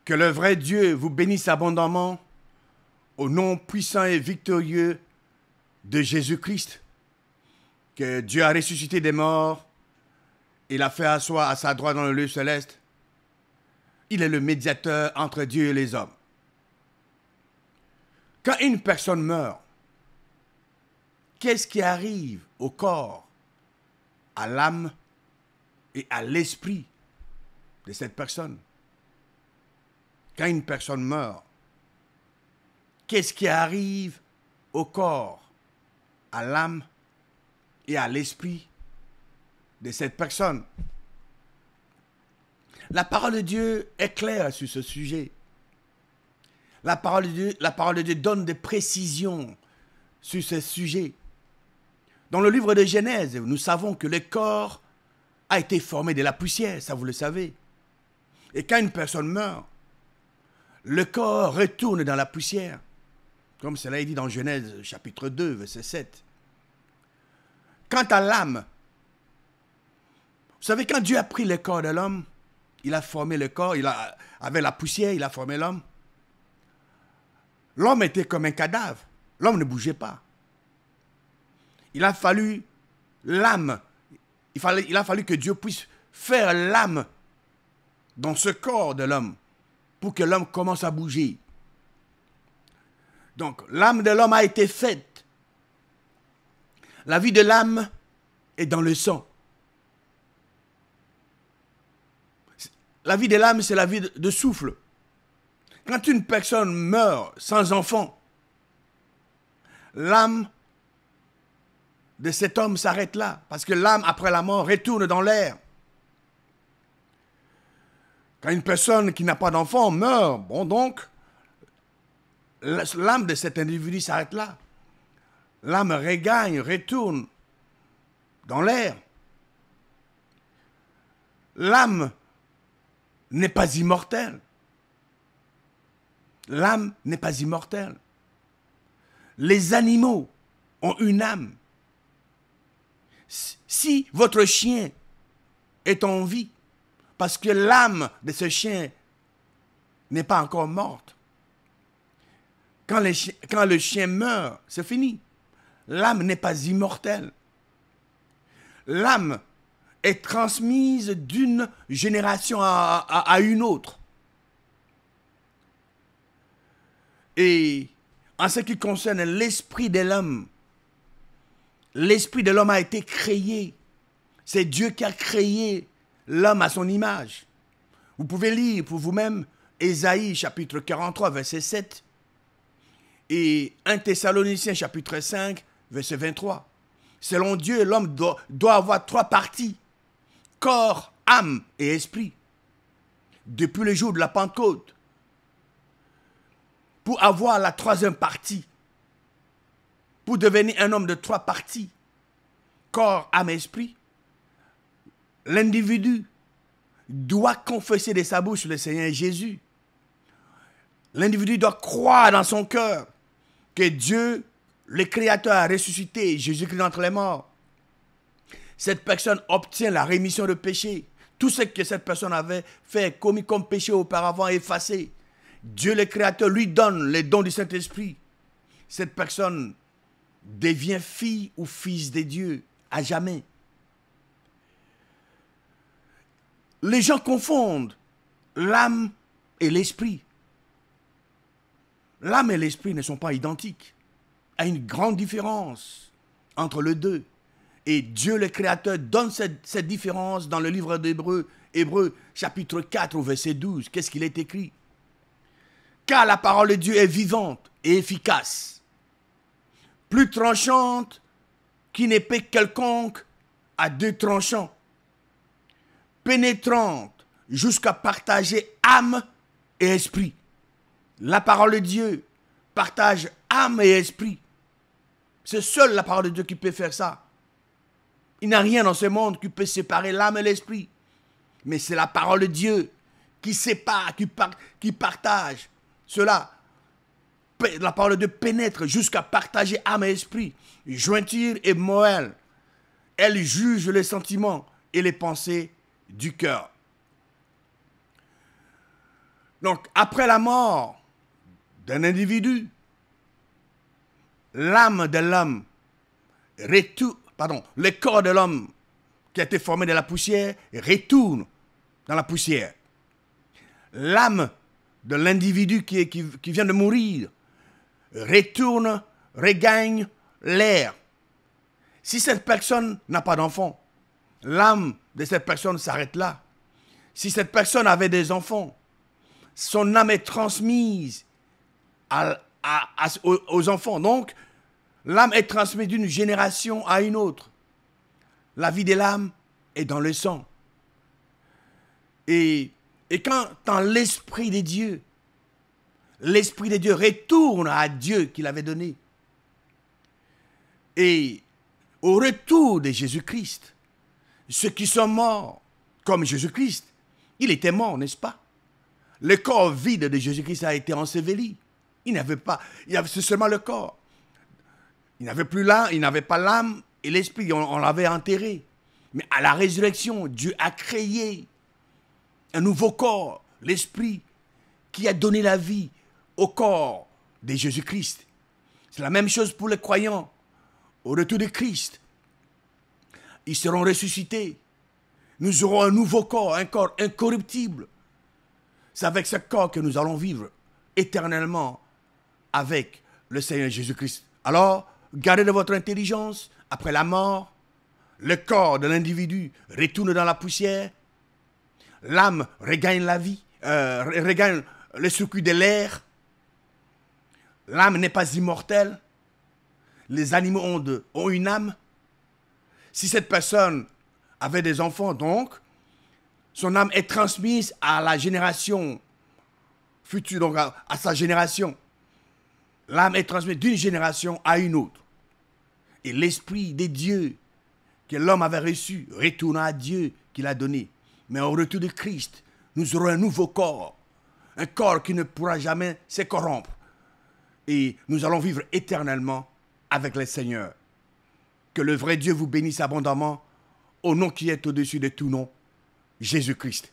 Que le vrai Dieu vous bénisse abondamment au nom puissant et victorieux de Jésus-Christ, que Dieu a ressuscité des morts, il a fait asseoir à sa droite dans le lieu céleste. Il est le médiateur entre Dieu et les hommes. Quand une personne meurt, qu'est-ce qui arrive au corps, à l'âme et à l'esprit de cette personne? Quand une personne meurt, qu'est-ce qui arrive au corps, à l'âme et à l'esprit de cette personne? La parole de Dieu est claire sur ce sujet. La parole de Dieu donne des précisions sur ce sujet. Dans le livre de Genèse, nous savons que le corps a été formé de la poussière, ça vous le savez. Et quand une personne meurt, le corps retourne dans la poussière, comme cela est dit dans Genèse chapitre 2, verset 7. Quant à l'âme, vous savez, quand Dieu a pris le corps de l'homme, il a formé le corps, avec la poussière, il a formé l'homme. L'homme était comme un cadavre, l'homme ne bougeait pas. Il a fallu l'âme, il a fallu que Dieu puisse faire l'âme dans ce corps de l'homme, pour que l'homme commence à bouger. Donc, l'âme de l'homme a été faite. La vie de l'âme est dans le sang. La vie de l'âme, c'est la vie de souffle. Quand une personne meurt sans enfant, l'âme de cet homme s'arrête là, parce que l'âme, après la mort, retourne dans l'air. Quand une personne qui n'a pas d'enfant meurt, bon donc, l'âme de cet individu s'arrête là. L'âme regagne, retourne dans l'air. L'âme n'est pas immortelle. L'âme n'est pas immortelle. Les animaux ont une âme. Si votre chien est en vie, parce que l'âme de ce chien n'est pas encore morte. Quand le chien meurt, c'est fini. L'âme n'est pas immortelle. L'âme est transmise d'une génération à une autre. Et en ce qui concerne l'esprit de l'homme a été créé. C'est Dieu qui a créé l'homme à son image. Vous pouvez lire pour vous-même Ésaïe chapitre 43, verset 7 et 1 Thessaloniciens chapitre 5, verset 23. Selon Dieu, l'homme doit avoir trois parties: corps, âme et esprit. Depuis le jour de la Pentecôte, pour avoir la troisième partie, pour devenir un homme de trois parties, corps, âme et esprit, l'individu doit confesser de sa bouche le Seigneur Jésus. L'individu doit croire dans son cœur que Dieu, le Créateur, a ressuscité Jésus-Christ d'entre les morts. Cette personne obtient la rémission de péché. Tout ce que cette personne avait fait, commis comme péché auparavant, effacé. Dieu, le Créateur, lui donne les dons du Saint-Esprit. Cette personne devient fille ou fils de Dieu à jamais. Les gens confondent l'âme et l'esprit. L'âme et l'esprit ne sont pas identiques. Il y a une grande différence entre les deux. Et Dieu le Créateur donne cette différence dans le livre d'Hébreux, Hébreux chapitre 4 au verset 12. Qu'est-ce qu'il est écrit? Car la parole de Dieu est vivante et efficace, plus tranchante qu'une épée quelconque à deux tranchants, pénétrante jusqu'à partager âme et esprit. La parole de Dieu partage âme et esprit. C'est seule la parole de Dieu qui peut faire ça. Il n'y a rien dans ce monde qui peut séparer l'âme et l'esprit. Mais c'est la parole de Dieu qui sépare, qui partage cela. La parole de Dieu pénètre jusqu'à partager âme et esprit, jointure et moelle. Elle juge les sentiments et les pensées du cœur. Donc, après la mort d'un individu, l'âme de l'homme le corps de l'homme qui a été formé de la poussière retourne dans la poussière. L'âme de l'individu qui vient de mourir regagne l'air. Si cette personne n'a pas d'enfant, l'âme de cette personne s'arrête là. Si cette personne avait des enfants, son âme est transmise aux enfants. Donc, l'âme est transmise d'une génération à une autre. La vie de l'âme est dans le sang. Et quand dans l'Esprit de Dieu retourne à Dieu qu'il avait donné, et au retour de Jésus-Christ, ceux qui sont morts comme Jésus-Christ, il était mort, n'est-ce pas? Le corps vide de Jésus-Christ a été enseveli. C'est seulement le corps. Il n'avait pas l'âme et l'esprit, on l'avait enterré. Mais à la résurrection, Dieu a créé un nouveau corps, l'esprit, qui a donné la vie au corps de Jésus-Christ. C'est la même chose pour les croyants. Au retour de Christ, ils seront ressuscités. Nous aurons un nouveau corps, un corps incorruptible. C'est avec ce corps que nous allons vivre éternellement avec le Seigneur Jésus-Christ. Alors, gardez de votre intelligence, après la mort, le corps de l'individu retourne dans la poussière, l'âme regagne la vie, regagne le circuit de l'air, l'âme n'est pas immortelle, les animaux ont une âme. Si cette personne avait des enfants, donc, son âme est transmise à la génération future, donc à sa génération. L'âme est transmise d'une génération à une autre. Et l'esprit de Dieu que l'homme avait reçu retourne à Dieu qu'il a donné. Mais au retour de Christ, nous aurons un nouveau corps. Un corps qui ne pourra jamais se corrompre. Et nous allons vivre éternellement avec le Seigneur. Que le vrai Dieu vous bénisse abondamment au nom qui est au-dessus de tout nom, Jésus-Christ.